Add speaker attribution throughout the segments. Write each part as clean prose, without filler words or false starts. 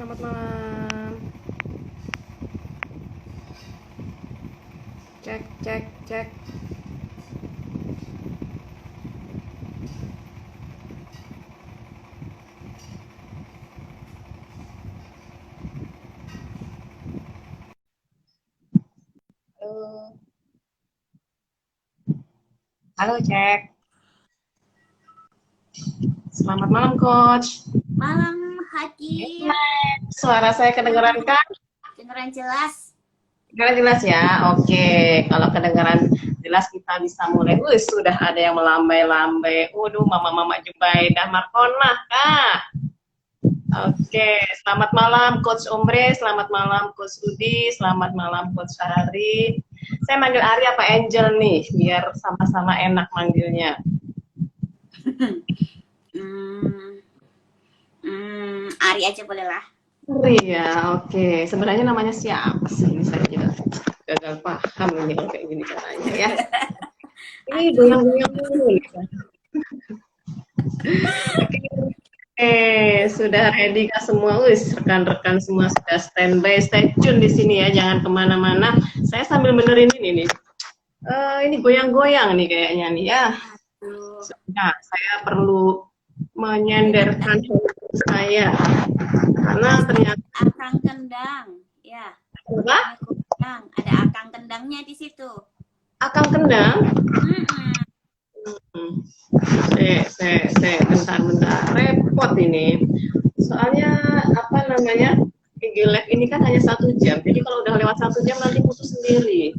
Speaker 1: selamat malam. Cek, cek, cek. Halo, halo cek. Selamat malam, Coach.
Speaker 2: Malam, Hakim.
Speaker 1: Suara saya kedengeran kan?
Speaker 2: Kedengeran jelas.
Speaker 1: Kedengeran jelas ya? Oke, kalau kedengeran jelas kita bisa mulai. Sudah ada yang melambai-lambai. Waduh, mama-mama Jubaidah Markonah, Kak. Oke, selamat malam Coach Omre, selamat malam Coach Rudi, selamat malam Coach Ari. Saya manggil Ari apa Angel nih, biar sama-sama enak manggilnya.
Speaker 2: Ari aja boleh lah.
Speaker 1: Ari ya, oke. Sebenarnya namanya siapa sih? Ini saya juga gagal paham ini kalau kayak gini caranya ya. Ini goyang-goyang dulu nih. Sudah ready kah semua? Rekan-rekan semua sudah standby, stay tune di sini ya, jangan kemana-mana. Saya sambil benerin ini nih. Ini goyang-goyang nih kayaknya nih ya. Nah, saya perlu menyenderkan saya karena ternyata
Speaker 2: Akang kendang, ya.
Speaker 1: apa?
Speaker 2: Ada akang kendangnya di situ.
Speaker 1: Akang kendang? Bentar, repot ini. Soalnya apa namanya? IG Live ini kan hanya 1 jam, jadi kalau udah lewat 1 jam nanti putus sendiri.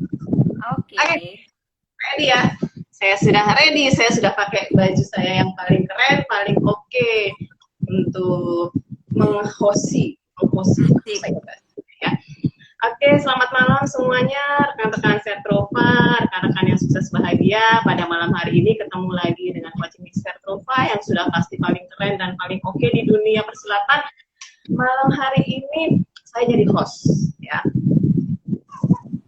Speaker 2: Oke.
Speaker 1: Ready ya? Saya sudah ready, saya sudah pakai baju saya yang paling keren, paling oke untuk menghosti ya. Oke, selamat malam semuanya, rekan-rekan Sertrova, rekan-rekan yang sukses bahagia. Pada malam hari ini ketemu lagi dengan coaching Sertrova yang sudah pasti paling keren dan paling oke di dunia persilatan. Malam hari ini saya jadi host, ya.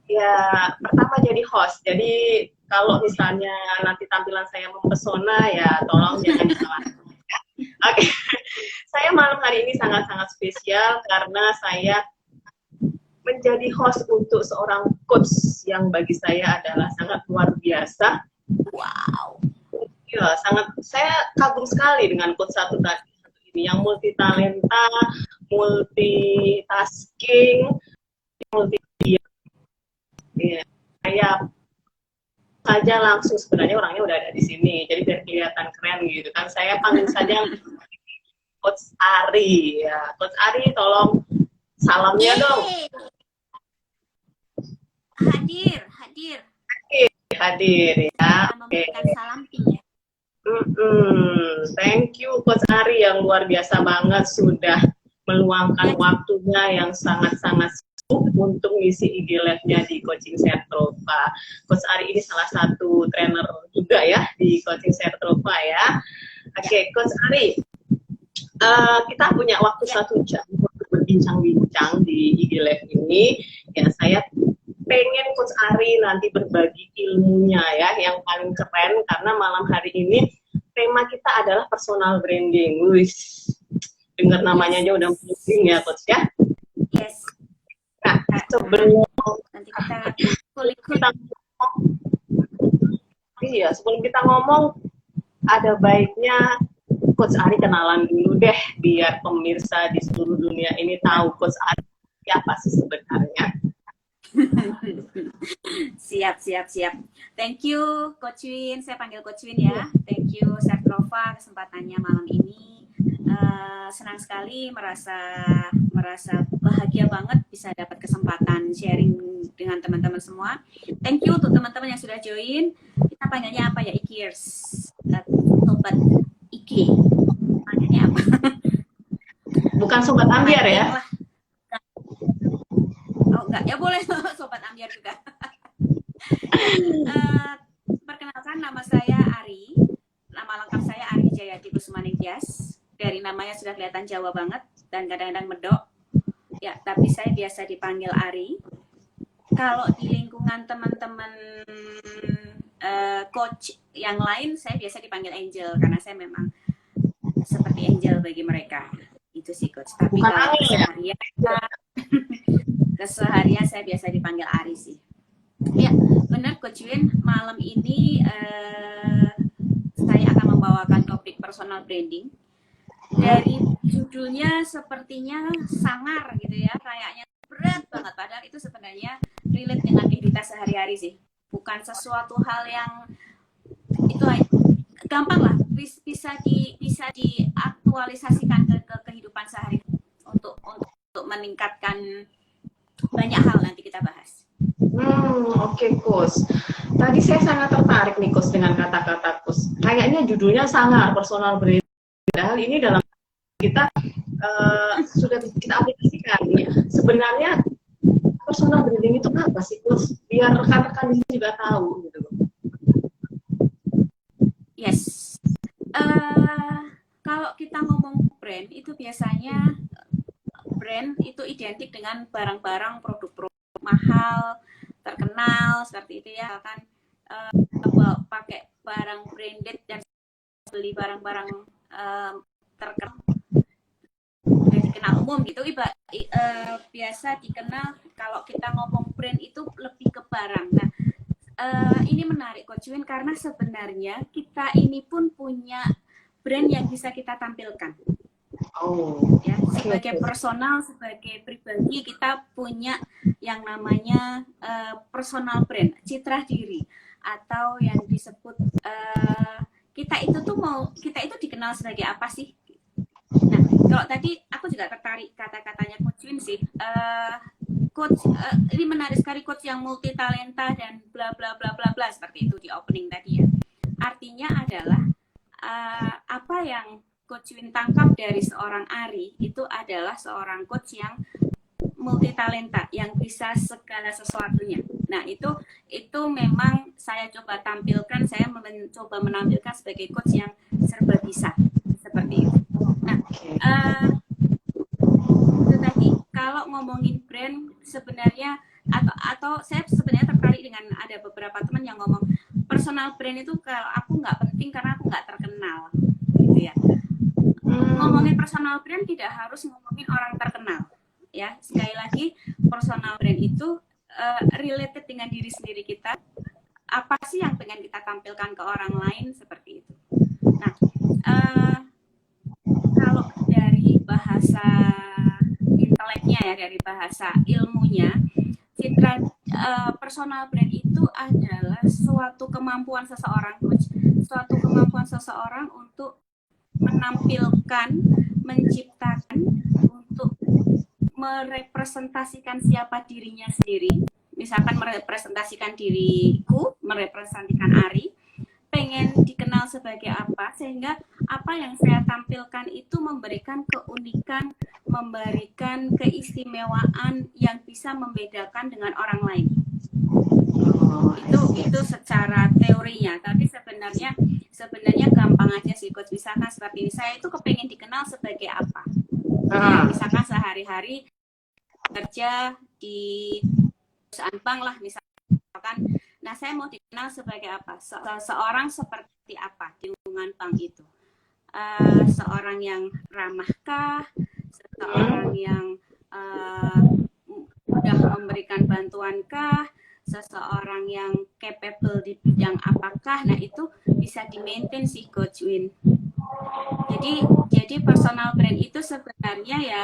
Speaker 1: Ya, pertama jadi host. Jadi kalau misalnya nanti tampilan saya mempesona, ya tolong jangan disalahkan. Oke, saya malam hari ini sangat-sangat spesial karena saya menjadi host untuk seorang coach yang bagi saya adalah sangat luar biasa.
Speaker 2: Wow.
Speaker 1: Ya, saya kagum sekali dengan coach satu ini yang multi talenta, multitasking, ya, saya saja langsung sebenarnya orangnya udah ada di sini, jadi biar kelihatan keren gitu kan. Saya panggil saja Coach Ari ya. Coach Ari, tolong salamnya dong. Hadir ya.
Speaker 2: Memberikan salam ya.
Speaker 1: Thank you Coach Ari yang luar biasa banget sudah meluangkan waktunya yang sangat-sangat untuk ngisi IG Live-nya di Coaching Sertrova. Coach Ari ini salah satu trainer juga ya di Coaching Sertrova ya. Oke, Coach Ari, kita punya waktu 1 jam untuk berbincang-bincang di IG Live ini. Ya, saya pengen Coach Ari nanti berbagi ilmunya ya, yang paling keren karena malam hari ini tema kita adalah personal branding. Dengar namanya aja udah penting ya Coach ya.
Speaker 2: Yes.
Speaker 1: Nah, sebelum kita ngomong, ada baiknya Coach Ari kenalan dulu deh, biar pemirsa di seluruh dunia ini tahu Coach Ari siapa sih sebenarnya.
Speaker 2: Siap. Thank you Coach Win, saya panggil Coach Win ya. Thank you Sertrova kesempatannya malam ini. Senang sekali, merasa bahagia banget bisa dapat kesempatan sharing dengan teman-teman semua. Thank you untuk teman-teman yang sudah join. Kita panggilnya apa ya, Ikiers, sobat Iki. Panggilnya apa?
Speaker 1: Bukan sobat ambiar ya?
Speaker 2: Oh enggak, ya boleh sobat ambiar juga. Perkenalkan, nama saya Ari. Nama lengkap saya Ari Jayati Kusmaningtyas. Dari namanya sudah kelihatan Jawa banget dan kadang-kadang medok. Ya, tapi saya biasa dipanggil Ari. Kalau di lingkungan teman-teman coach yang lain, saya biasa dipanggil Angel karena saya memang seperti Angel bagi mereka. gitu sih coach. Tapi
Speaker 1: Bukan
Speaker 2: kalau
Speaker 1: Ari ya?
Speaker 2: keseharian saya biasa dipanggil Ari sih. Ya, benar Coach Win. Malam ini saya akan membawakan topik personal branding. Dari judulnya sepertinya sangar gitu ya, kayaknya berat banget. Padahal itu sebenarnya relate dengan kehidupan sehari-hari sih. Bukan sesuatu hal yang itu gampang lah, bisa diaktualisasikan ke kehidupan sehari untuk meningkatkan banyak hal. Nanti kita bahas.
Speaker 1: Oke, Coach. Tadi saya sangat tertarik nih, Coach, dengan kata-kata Coach. Kayaknya judulnya sangar, personal branding. Padahal ini dalam kita sudah kita aplikasikan. Sebenarnya personal branding itu apa sih, Coach? Biar rekan-rekan di sini juga tahu gitu.
Speaker 2: Yes. Kalau kita ngomong brand itu biasanya brand itu identik dengan barang-barang, produk-produk mahal, terkenal seperti itu ya kan. Pakai barang branded dan beli barang-barang terkenal dan dikenal umum gitu. Biasa dikenal kalau kita ngomong brand itu lebih ke barang. Nah, ini menarik Coach Win karena sebenarnya kita ini pun punya brand yang bisa kita tampilkan. Ya, sebagai personal, sebagai pribadi kita punya yang namanya personal brand, citra diri, atau yang disebut kita itu dikenal sebagai apa sih? Nah, kalau tadi aku juga tertarik kata-katanya Coach Win sih. Coach, ini menarik sekali Coach yang multi talenta dan bla bla bla bla bla seperti itu di opening tadi ya. Artinya adalah apa yang Coach Win tangkap dari seorang Ari itu adalah seorang coach yang multi talenta, yang bisa segala sesuatunya. Nah, itu memang saya coba tampilkan, saya mencoba menampilkan sebagai coach yang serba bisa seperti itu. Nah, itu tadi kalau ngomongin brand sebenarnya atau saya sebenarnya tertarik dengan ada beberapa teman yang ngomong personal brand itu kalau aku nggak penting karena aku nggak terkenal gitu ya. Ngomongin personal brand tidak harus ngomongin orang terkenal ya. Sekali lagi personal brand itu related dengan diri sendiri kita, apa sih yang pengen kita tampilkan ke orang lain seperti itu. Nah, kalau dari bahasa inteleknya ya, dari bahasa ilmunya, citra personal brand itu adalah suatu kemampuan seseorang, coach, suatu kemampuan seseorang untuk menampilkan, menciptakan, untuk merepresentasikan siapa dirinya sendiri. Misalkan merepresentasikan diriku, merepresentasikan Ari, pengen dikenal sebagai apa, sehingga apa yang saya tampilkan itu memberikan keunikan, memberikan keistimewaan yang bisa membedakan dengan orang lain. Itu secara teorinya, tapi sebenarnya gampang aja sih coach. Misalkan seperti ini, saya itu kepengen dikenal sebagai apa ya, misalkan sehari-hari kerja di perusahaan bank lah misalkan. Nah, saya mau dikenal sebagai apa? Seorang seperti apa di lingkungan bank itu? Seorang yang ramahkah? Seorang yang mudah memberikan bantuankah? Seseorang yang capable di bidang apakah? Nah, itu bisa di-maintain sih Coach Win. Jadi personal brand itu sebenarnya ya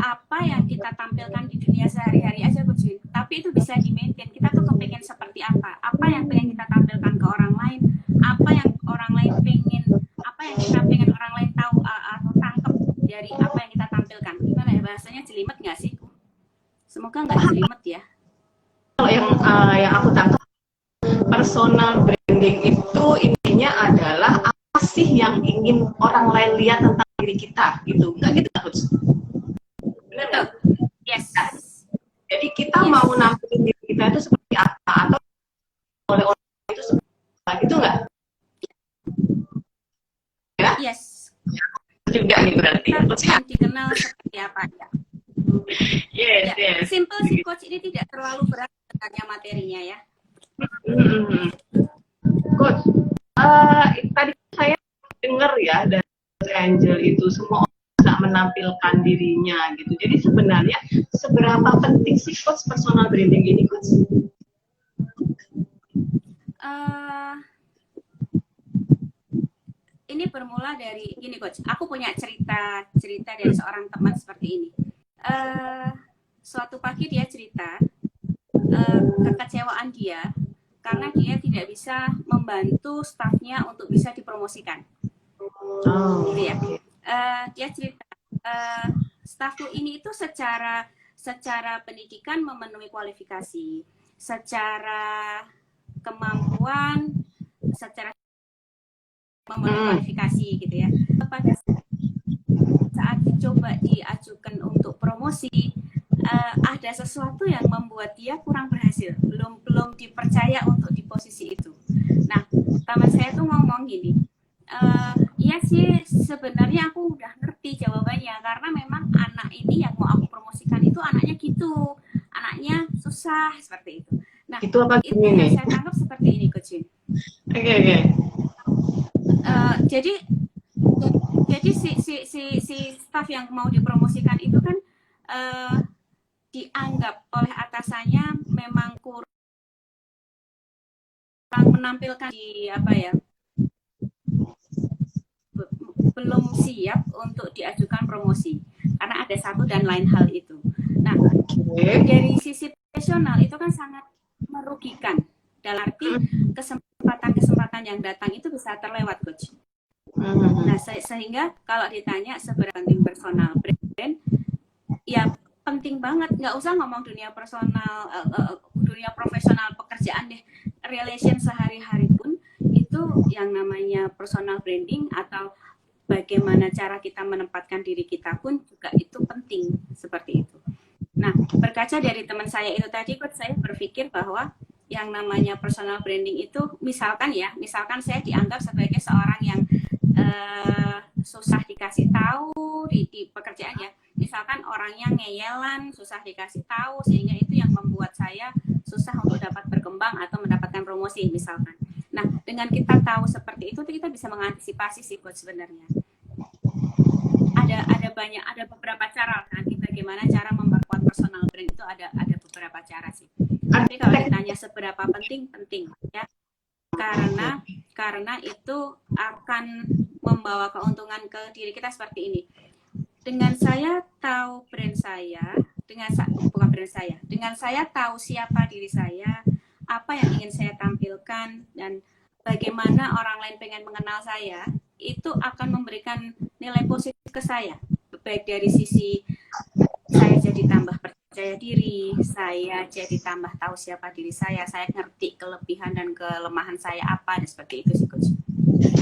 Speaker 2: apa yang kita tampilkan di dunia sehari-hari aja Coach Win. Tapi itu bisa di-maintain. Kita tuh kepengen seperti apa? Apa yang pengen kita tampilkan ke orang lain? Apa yang orang lain pengen? Apa yang kita pengen orang lain tahu atau tangkap dari apa yang kita tampilkan? Gimana ya bahasanya, jelimet nggak sih? Semoga nggak jelimet ya.
Speaker 1: Kalau yang aku tangkap, personal branding itu intinya adalah apa sih yang ingin orang lain lihat tentang diri kita gitu, nggak gitu Coach? Benar nggak?
Speaker 2: Yes.
Speaker 1: Jadi kita mau nampilin diri kita itu seperti apa, atau oleh orang itu seperti apa, gitu nggak? Ya?
Speaker 2: Yes.
Speaker 1: Juga nih berarti.
Speaker 2: Kita dikenal seperti apa ya?
Speaker 1: Yes,
Speaker 2: ya.
Speaker 1: yes.
Speaker 2: Simple sih Coach, ini tidak terlalu berat sebenarnya materinya ya.
Speaker 1: Coach, tadi saya dengar ya dari Angel itu semua orang menampilkan dirinya gitu. Jadi sebenarnya seberapa penting sih coach personal branding ini coach?
Speaker 2: Ini bermula dari gini coach, aku punya cerita dari seorang teman seperti ini. Suatu pagi dia cerita kekecewaan dia karena dia tidak bisa membantu stafnya untuk bisa dipromosikan. Gitu ya. Dia cerita stafku ini itu secara pendidikan memenuhi kualifikasi, secara kemampuan, secara memenuhi kualifikasi gitu ya. Pada saat dicoba diajukan untuk promosi, ada sesuatu yang membuat dia kurang berhasil, belum dipercaya untuk di posisi itu. Nah, teman saya tuh ngomong gini, iya sih sebenarnya aku udah ngerti jawabannya, karena memang anak ini yang mau aku promosikan itu anaknya gitu, anaknya susah seperti itu. Nah, itu yang saya tangkap seperti ini Coach Win.
Speaker 1: Oke.
Speaker 2: Jadi si staff yang mau dipromosikan itu kan dianggap oleh atasannya memang kurang menampilkan di belum siap untuk diajukan promosi karena ada satu dan lain hal itu. Nah, dari sisi profesional itu kan sangat merugikan dalam arti kesempatan yang datang itu bisa terlewat Coach. Nah, sehingga kalau ditanya seberapa penting personal brand, ya penting banget. Nggak usah ngomong dunia personal, dunia profesional pekerjaan deh, relation sehari-hari pun itu yang namanya personal branding atau bagaimana cara kita menempatkan diri kita pun juga itu penting seperti itu. Nah, berkaca dari teman saya itu tadi, Coach, saya berpikir bahwa yang namanya personal branding itu misalkan saya dianggap sebagai seorang yang susah dikasih tahu di pekerjaan ya, misalkan orangnya ngeyelan, susah dikasih tahu, sehingga itu yang membuat saya susah untuk dapat berkembang atau mendapatkan promosi misalkan. Nah, dengan kita tahu seperti itu kita bisa mengantisipasi sih Coach sebenarnya. Ada beberapa cara nanti bagaimana cara memperkuat personal brand itu ada beberapa cara sih. Tapi kalau ditanya seberapa penting ya. Karena itu akan membawa keuntungan ke diri kita seperti ini. Dengan saya tahu brand saya, dengan saya tahu siapa diri saya, apa yang ingin saya tampilkan, dan bagaimana orang lain pengen mengenal saya, itu akan memberikan nilai positif ke saya. Baik dari sisi saya jadi tambah percaya diri, saya jadi tambah tahu siapa diri saya ngerti kelebihan dan kelemahan saya apa, dan seperti itu sih Coach.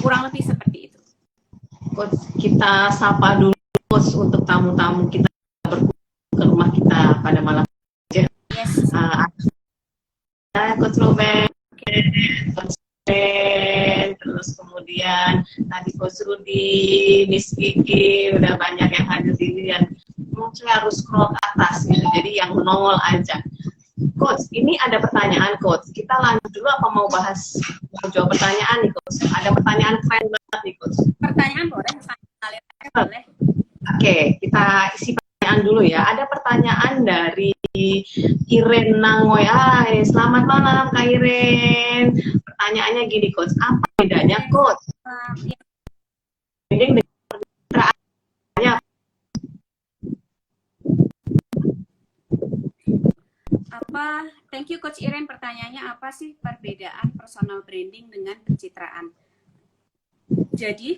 Speaker 2: Kurang lebih seperti itu.
Speaker 1: Coach, kita sapa dulu Coach untuk tamu-tamu kita berkunjung ke rumah kita pada malam ini.
Speaker 2: Yes.
Speaker 1: Coach Ruben, Coach Ben, terus kemudian tadi Coach Rudi, Miss Kiki, udah banyak yang hadir di sini dan saya harus scroll ke atas gitu, jadi yang nongol aja. Coach, ini ada pertanyaan Coach, kita lanjut dulu apa mau jawab pertanyaan nih Coach? Ada pertanyaan keren banget nih Coach.
Speaker 2: Pertanyaan boleh?
Speaker 1: Oke, kita isi pertanyaan dulu ya. Ada pertanyaan dari Iren Nangoy. Selamat malam Kak Iren. Pertanyaannya gini Coach, apa bedanya Coach? Branding dengan pencitraannya.
Speaker 2: Thank you Coach Iren, pertanyaannya apa sih perbedaan personal branding dengan pencitraan? Jadi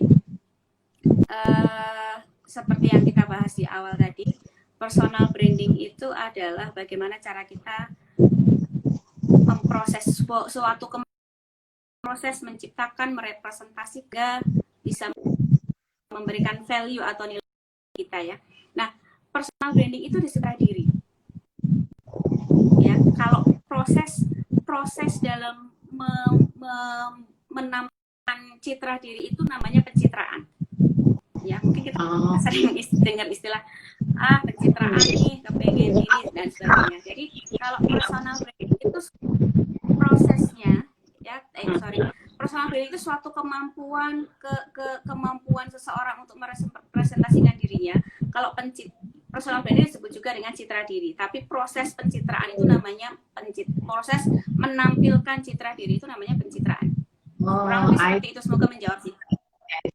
Speaker 2: seperti yang kita bahas di awal tadi, personal branding itu adalah bagaimana cara kita memproses suatu proses menciptakan, merepresentasikan, bisa memberikan value atau nilai kita ya. Nah, personal branding itu disukai diri. Ya, kalau proses dalam menampilkan citra diri itu namanya pencitraan. Ya, mungkin kita sering dengar istilah pencitraan nih, kepengen ini dan sebagainya. Jadi kalau personal branding itu personal branding itu suatu kemampuan kemampuan seseorang untuk merepresentasikan dirinya. Kalau personal branding disebut juga dengan citra diri, tapi proses pencitraan itu namanya proses menampilkan citra diri itu namanya pencitraan. Kurang lebih seperti itu, semoga menjawab sih.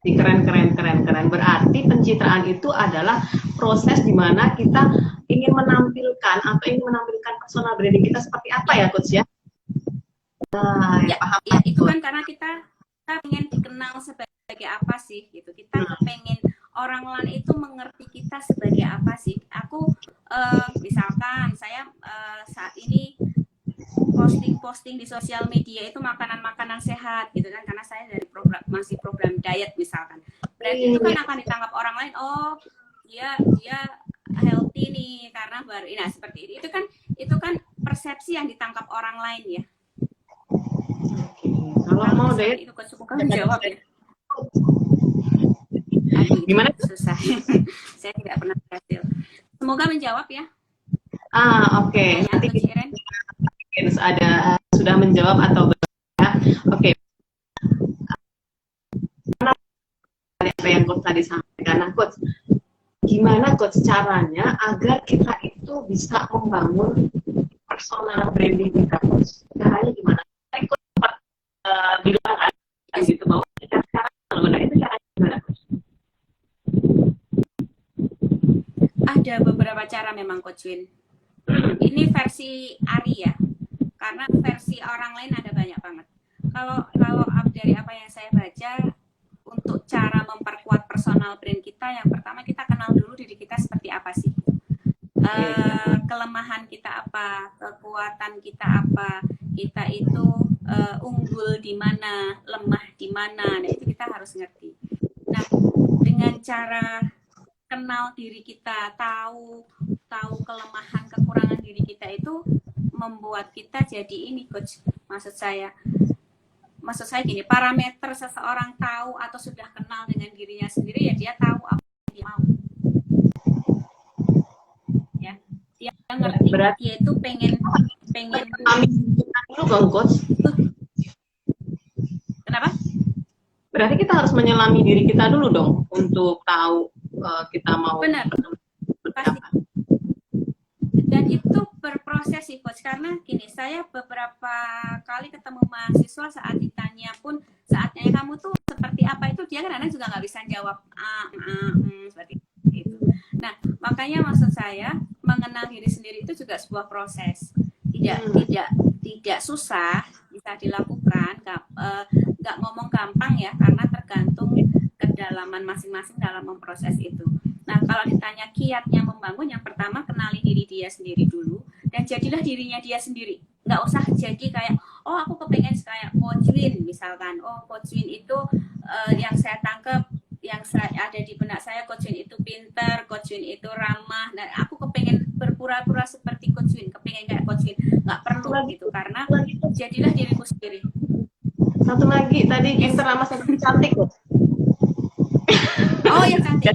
Speaker 1: Keren. Berarti pencitraan itu adalah proses di mana kita ingin menampilkan atau ingin menampilkan personal branding kita seperti apa ya, Coach ya?
Speaker 2: Nah, ya, itu kan karena kita pengen dikenal sebagai apa sih gitu. Kita pengen orang lain itu mengerti kita sebagai apa sih. Aku misalkan saya saat ini posting di sosial media itu makanan-makanan sehat gitu kan, karena saya dari masih program diet misalkan. Berarti itu kan akan ditangkap orang lain, oh dia healthy nih karena baru ini. Nah, seperti itu kan persepsi yang ditangkap orang lain ya.
Speaker 1: Kalau mau diet
Speaker 2: itu suka menjawab ya.
Speaker 1: Gimana?
Speaker 2: Susah. Saya tidak pernah berhasil. Semoga menjawab ya.
Speaker 1: Oke. Nanti kita ada sudah menjawab atau belum ya. Oke. Apa yang Coach tadi sampaikan. Nah, Coach, gimana Coach caranya agar kita itu bisa membangun personal branding kita, Coach? Caranya gimana? Coach bilang gitu bahwa sekarang itu caranya gimana, Coach?
Speaker 2: Ada beberapa cara memang, Coach Win. Ini versi Ari ya, karena versi orang lain ada banyak banget. Kalau dari apa yang saya baca, untuk cara memperkuat personal brand kita, yang pertama kita kenal dulu diri kita seperti apa sih. Kelemahan kita apa, kekuatan kita apa, kita itu unggul di mana, lemah di mana. Nah, itu kita harus ngerti. Nah, dengan cara kenal diri kita, tahu kelemahan, kekurangan diri kita, itu membuat kita jadi ini, Coach. Maksud saya gini, parameter seseorang tahu atau sudah kenal dengan dirinya sendiri, ya dia tahu apa yang dia mau. Ya, dia ngerti. Dia itu pengen
Speaker 1: dulu dong, Coach.
Speaker 2: Kenapa?
Speaker 1: Berarti kita harus menyelami diri kita dulu dong untuk tahu kita mau.
Speaker 2: Benar. Pasti. Dan itu berproses sih, Coach, karena gini, saya beberapa kali ketemu mahasiswa saat ditanya pun, saatnya kamu tuh seperti apa, itu dia kadang-kadang juga nggak bisa jawab seperti itu. Nah, makanya maksud saya mengenal diri sendiri itu juga sebuah proses, tidak susah, bisa dilakukan, nggak ngomong gampang ya, karena tergantung kedalaman masing-masing dalam memproses itu. Nah, kalau ditanya kiatnya membangun, yang pertama kenali diri dia sendiri dulu, dan jadilah dirinya dia sendiri. Nggak usah jadi kayak, oh aku kepengen kayak Coach Win misalkan. Oh, Coach Win itu yang saya tangkap, yang ada di benak saya, Coach Win itu pintar, Coach Win itu ramah. Nah, aku kepengen berpura-pura seperti Coach Win, kepengen kayak Coach Win. Nggak perlu gitu, karena jadilah diriku sendiri.
Speaker 1: Satu lagi, tadi pintar, ramah, cantik loh.
Speaker 2: Oh ya, cantik.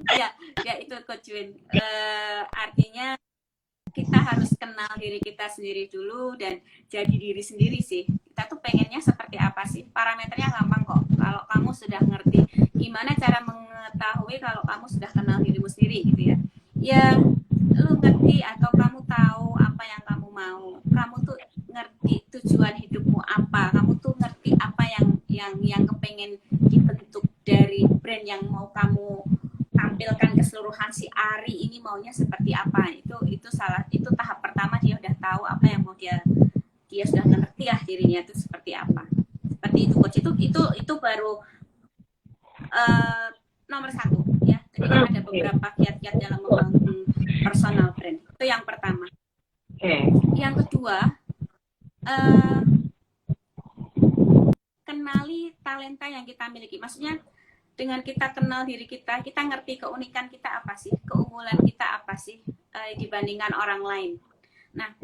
Speaker 2: Nah, ya itu Coach Win. Artinya kita harus kenal diri kita sendiri dulu dan jadi diri sendiri sih. Kita tuh pengennya seperti apa sih? Parameternya gampang kok. Kalau kamu sudah ngerti, gimana cara mengetahui kalau kamu sudah kenal dirimu sendiri gitu ya? Ya, lu ngerti atau kamu tahu apa yang kamu mau. Kamu tuh ngerti tujuan hidupmu apa, kamu tuh ngerti apa yang kepengen dibentuk dari brand yang mau kamu tampilkan keseluruhan. Si Ari ini maunya seperti apa, itu tahap pertama, dia udah tahu apa yang mau dia sudah ngerti ya dirinya itu seperti apa. Seperti itu, Coach. Itu baru nomor 1 ya. Jadi kan ada beberapa kiat-kiat dalam membangun personal brand. Itu yang pertama. Yang kedua, kenali talenta yang kita miliki. Maksudnya dengan kita kenal diri kita ngerti keunikan kita apa sih, keunggulan kita apa sih dibandingkan orang lain. Nah,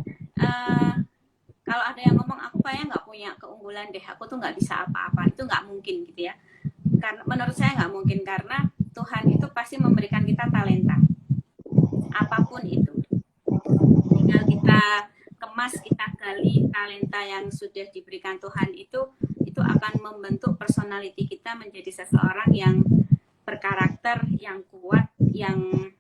Speaker 2: kalau ada yang ngomong aku kayaknya nggak punya keunggulan deh, aku tuh nggak bisa apa-apa, itu nggak mungkin gitu ya. Karena menurut saya nggak mungkin, karena Tuhan itu pasti memberikan kita talenta, apapun itu. tinggal kita kemas, kita gali talenta yang sudah diberikan Tuhan itu akan membentuk personality kita menjadi seseorang yang berkarakter, yang kuat, yang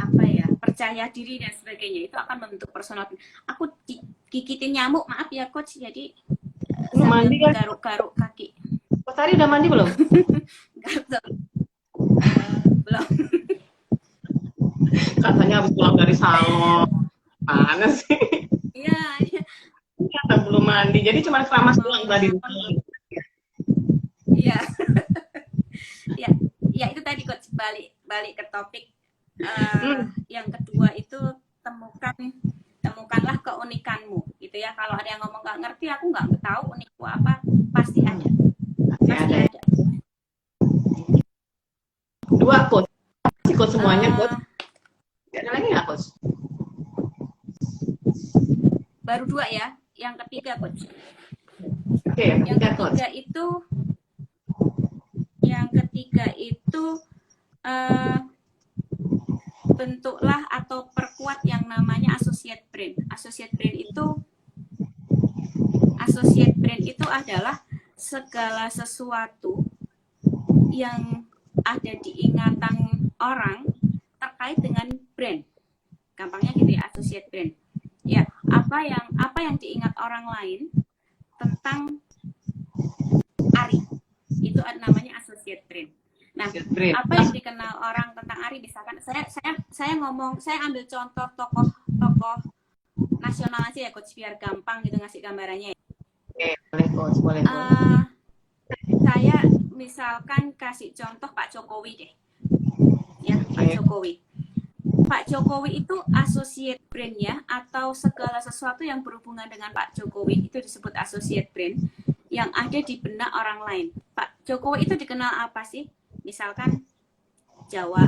Speaker 2: apa ya, percaya diri dan sebagainya. Itu akan membentuk personality. Aku gigitin nyamuk, maaf ya coach, jadi
Speaker 1: mandi kan?
Speaker 2: garuk-garuk kaki.
Speaker 1: Coach Ari udah mandi belum?
Speaker 2: Belum.
Speaker 1: Katanya habis pulang dari salon. Mana sih?
Speaker 2: Iya.
Speaker 1: Kata belum mandi, jadi cuma keramas doang tadi.
Speaker 2: Iya. Ya itu tadi coach, balik ke topik. Yang kedua itu temukanlah keunikanmu gitu ya. Kalau ada yang ngomong nggak ngerti, aku nggak tahu unikku apa, pasti ada. Pasti ada.
Speaker 1: Dua coach, coach semuanya coach. Ada lagi nggak coach?
Speaker 2: Baru dua ya. Yang ketiga coach.
Speaker 1: Oke,
Speaker 2: yang ketiga itu bentuklah atau perkuat yang namanya associate brain. Associate brain itu adalah segala sesuatu yang ada di ingatan orang terkait dengan brain. Gampangnya gitu ya, associate brain. Ya, apa yang diingat orang lain tentang Ari, itu namanya associate brain. Nah, apa yang dikenal orang tentang Ari, misalkan saya ambil contoh tokoh nasional aja ya coach, biar gampang gitu ngasih gambarannya.
Speaker 1: Oke, boleh coach, boleh.
Speaker 2: Saya misalkan kasih contoh Pak Jokowi deh, ya Pak Jokowi. Pak Jokowi itu associate brain-nya, atau segala sesuatu yang berhubungan dengan Pak Jokowi itu disebut associate brain yang ada di benak orang lain. Pak Jokowi itu dikenal apa sih? Misalkan Jawa,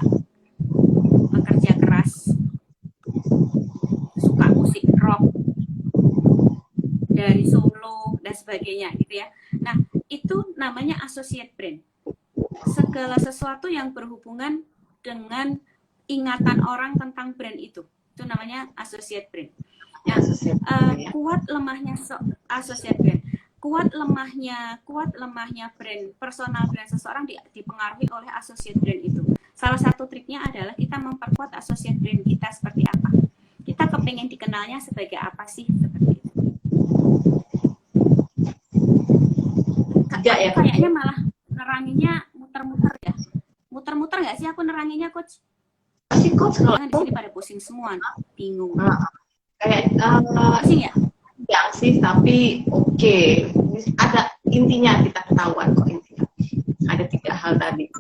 Speaker 2: pekerja keras, suka musik rock, dari Solo dan sebagainya gitu ya. Nah, itu namanya associate brain. Segala sesuatu yang berhubungan dengan ingatan orang tentang brand itu namanya associate brain. Nah, kuat lemahnya associate brain, kuat lemahnya brand, personal brand seseorang dipengaruhi oleh associate brain itu. Salah satu triknya adalah kita memperkuat associate brain kita seperti apa. Kita kepengen dikenalnya sebagai apa sih, seperti itu. Ya, kayaknya malah neranginnya muter-muter ya. Muter-muter nggak sih aku neranginnya coach?
Speaker 1: Pasti coach kalau
Speaker 2: di sini pada pusing semua, bingung.
Speaker 1: Kayak
Speaker 2: pusing ya?
Speaker 1: Enggak sih, tapi oke. Ada intinya, kita ketahuan kok intinya. Ada 3 hal tadi.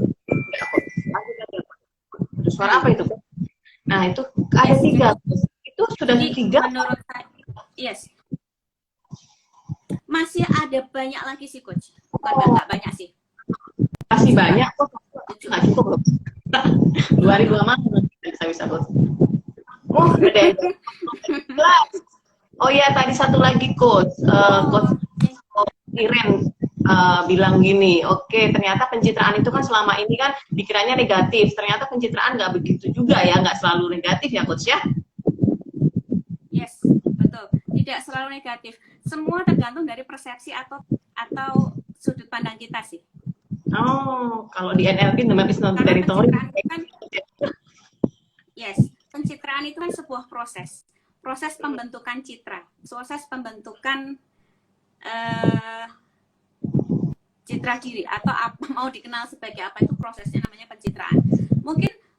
Speaker 1: Suara apa itu? Nah, itu ada 3. Itu sudah 3.
Speaker 2: Menurut saya, yes. Masih ada banyak lagi sih coach. Bukan nggak banyak sih.
Speaker 1: Masih banyak kok. Nggak cukup loh. 2000 lama bisa coach. Oh, udah. Oh ya, tadi satu lagi coach. Coach Iren bilang gini, oke, ternyata pencitraan itu kan selama ini kan pikirannya negatif. Ternyata pencitraan nggak begitu juga ya, nggak selalu negatif ya coach ya?
Speaker 2: Yes, betul. Tidak selalu negatif. Semua tergantung dari persepsi atau sudut pandang kita sih.
Speaker 1: Oh, kalau di NLP namanya business territory.
Speaker 2: Yes, pencitraan itu kan sebuah proses pembentukan citra, proses pembentukan citra diri atau apa mau dikenal sebagai apa, itu prosesnya namanya pencitraan.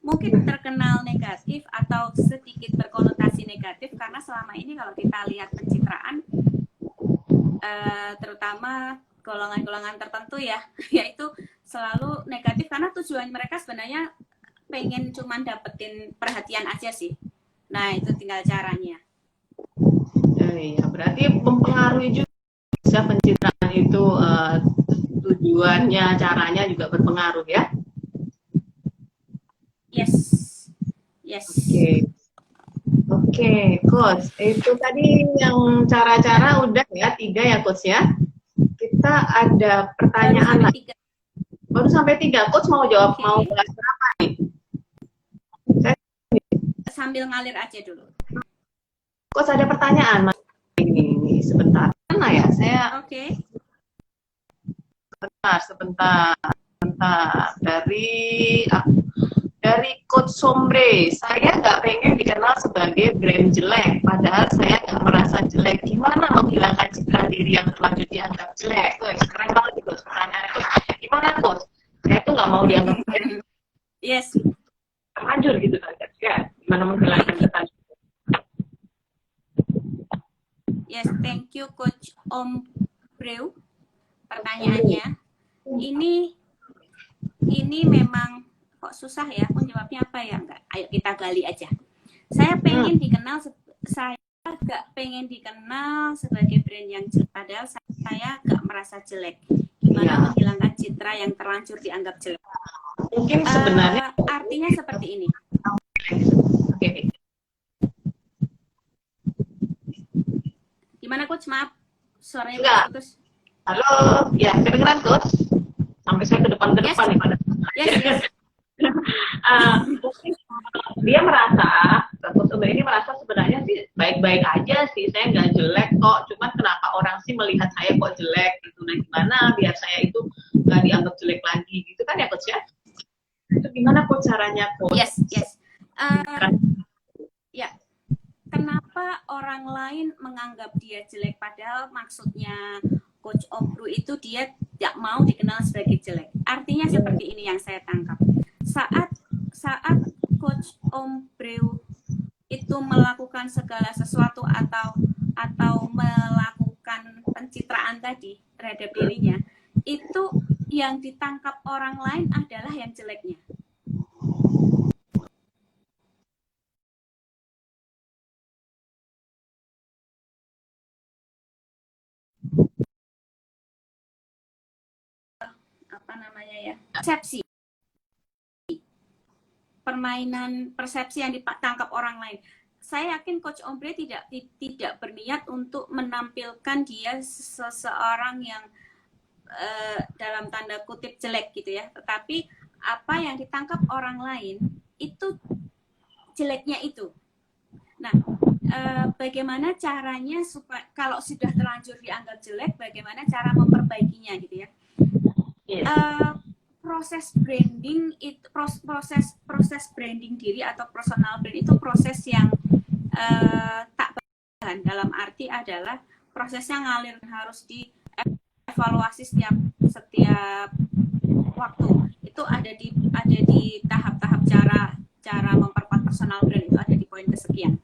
Speaker 2: Mungkin terkenal negatif atau sedikit berkonotasi negatif karena selama ini kalau kita lihat pencitraan, terutama golongan-golongan tertentu ya, yaitu selalu negatif karena tujuan mereka sebenarnya pengen cuman dapetin perhatian aja sih. Nah, itu tinggal caranya.
Speaker 1: Iya, berarti mempengaruhi juga pencitraan itu, tujuannya, caranya juga berpengaruh ya?
Speaker 2: Yes.
Speaker 1: Oke, coach. Itu tadi yang cara-cara udah ya, 3 ya coach ya. Kita ada pertanyaan lagi. Baru sampai 3. Coach mau jawab, mau bahas berapa nih?
Speaker 2: Sambil ngalir aja dulu.
Speaker 1: Coach ada pertanyaan Mas. Ini sebentar. Mana ya? Saya
Speaker 2: Oke.
Speaker 1: sebentar. Dari Coach Sombre, saya nggak pengen dikenal sebagai brand jelek, padahal saya nggak merasa jelek. Gimana menghilangkan citra diri yang terlanjur dianggap jelek? Keren banget itu pertanyaannya. Gimana Coach? Saya tuh nggak mau dianggap jelek.
Speaker 2: Yes.
Speaker 1: Terlanjur gitu kan? Ya, gimana menghilangkan citra?
Speaker 2: Yes, thank you Coach Om Breu. Pertanyaannya, ini memang kok susah ya, aku jawabnya apa ya? Enggak, ayo kita gali aja. Saya pengen dikenal, saya gak pengen dikenal sebagai brand yang jelek, padahal saya gak merasa jelek. Gimana menghilangkan citra yang terlanjur dianggap jelek?
Speaker 1: Mungkin sebenarnya
Speaker 2: artinya seperti ini.
Speaker 1: Oke.
Speaker 2: Gimana Coach? Maaf, suaranya putus.
Speaker 1: Halo, ya kedengeran Coach? Sampai saya ke depan nih pada.
Speaker 2: Yes.
Speaker 1: Dia merasa, Coach ini merasa sebenarnya sih baik-baik aja sih, saya nggak jelek kok, cuman kenapa orang sih melihat saya kok jelek gitu, nah gimana biar saya itu nggak dianggap jelek lagi gitu kan ya Coach ya? Itu gimana Coach caranya Coach?
Speaker 2: Yes. Ya, kenapa orang lain menganggap dia jelek padahal maksudnya Coach Om Breu itu dia tidak mau dikenal sebagai jelek. Artinya seperti ini yang saya tangkap. Saat Coach Om Breu itu melakukan segala sesuatu atau melakukan pencitraan tadi terhadap dirinya, itu yang ditangkap orang lain adalah yang jeleknya. Apa namanya ya? Persepsi. Permainan persepsi yang ditangkap orang lain. Saya yakin Coach Om Breu tidak berniat untuk menampilkan dia seseorang yang dalam tanda kutip jelek gitu ya. Tetapi apa yang ditangkap orang lain itu jeleknya itu. Nah, bagaimana caranya supaya kalau sudah terlanjur dianggap jelek, bagaimana cara memperbaikinya gitu ya? Proses branding itu proses branding diri atau personal brand itu proses yang tak berjalan, dalam arti adalah prosesnya ngalir, harus dievaluasi setiap waktu. Itu ada di tahap-tahap cara memperkuat personal brand, itu ada di poin kesekian.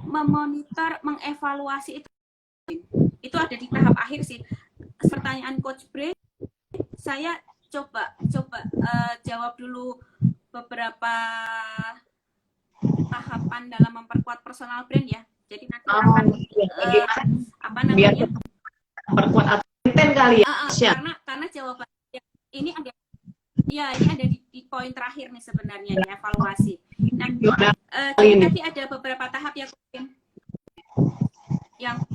Speaker 2: Memonitor, mengevaluasi itu ada di tahap akhir sih. Pertanyaan Coach Breu saya coba jawab dulu beberapa tahapan dalam memperkuat personal brand ya. Jadi nanti akan apa namanya?
Speaker 1: Perkuat konten kali ya.
Speaker 2: Karena jawabannya ini ada di poin terakhir nih sebenarnya, di evaluasi. Nah, tadi ada beberapa tahap ya.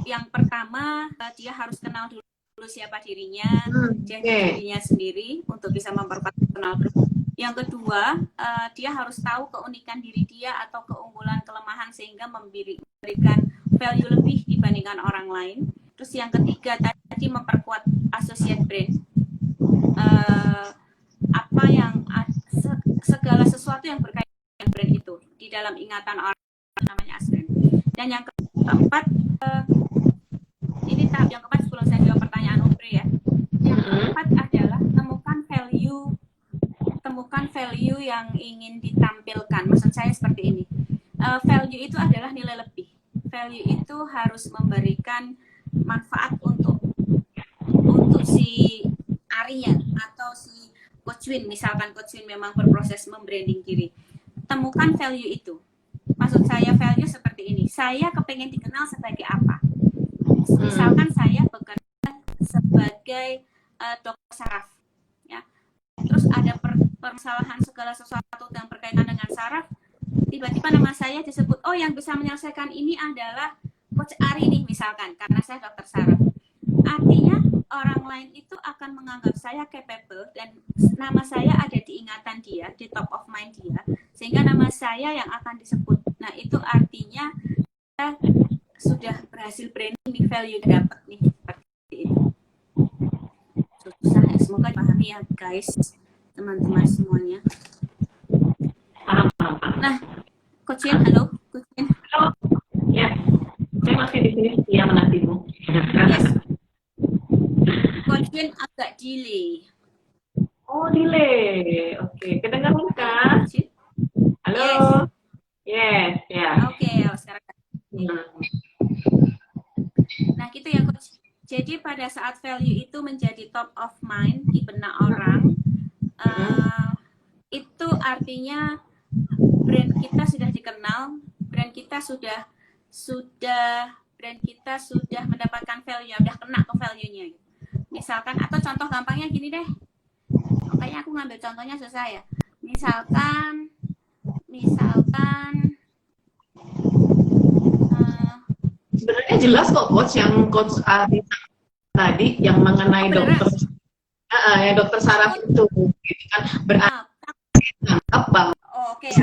Speaker 2: Yang pertama dia harus kenal dulu siapa dirinya, dirinya sendiri untuk bisa memperkuat personal brand. Yang kedua, dia harus tahu keunikan diri dia atau keunggulan, kelemahan sehingga memberikan value lebih dibandingkan orang lain. Terus yang ketiga tadi memperkuat associate brand. Apa yang segala sesuatu yang berkaitan dengan brand itu di dalam ingatan orang namanya as brand. Dan yang keempat, ini tahap yang keempat sebelum saya jawab pertanyaan Om Breu ya. Yang keempat adalah temukan value yang ingin ditampilkan. Maksud saya seperti ini. Value itu adalah nilai lebih. Value itu harus memberikan manfaat untuk si Arya atau si Coach Win. Misalkan Coach Win memang berproses membranding diri. Temukan value itu. Maksud saya value seperti ini. Saya kepengen dikenal sebagai apa? Misalkan saya bekerja sebagai dokter saraf, ya. Terus ada permasalahan segala sesuatu yang berkaitan dengan saraf, tiba-tiba nama saya disebut, oh yang bisa menyelesaikan ini adalah Coach Ari nih misalkan, karena saya dokter saraf. Artinya orang lain itu akan menganggap saya capable dan nama saya ada di ingatan dia, di top of mind dia, sehingga nama saya yang akan disebut Nah, itu artinya kita sudah berhasil branding di value yang dapat nih, seperti itu. Susah ya, semoga dipahami ya guys, teman-teman semuanya. Nah, Coach Win, halo, Coach Win.
Speaker 1: Halo, ya, saya masih di sini setia menantimu.
Speaker 2: Yes. Coach Win agak delay.
Speaker 1: Oh, delay. Oke, kedengaran kan? Halo. Yes, ya.
Speaker 2: Oke, sekarang. Nah, gitu ya Coach. Jadi pada saat value itu menjadi top of mind di benak orang, itu artinya brand kita sudah dikenal, brand kita sudah mendapatkan value, udah kena ke value-nya. Misalkan, atau contoh gampangnya gini deh. Kayaknya aku ngambil contohnya susah ya. Misalkan
Speaker 1: sebenarnya jelas kok Coach, yang Coach Ari tadi yang mengenai dokter saraf itu gitu kan, berarti apa?
Speaker 2: Oke.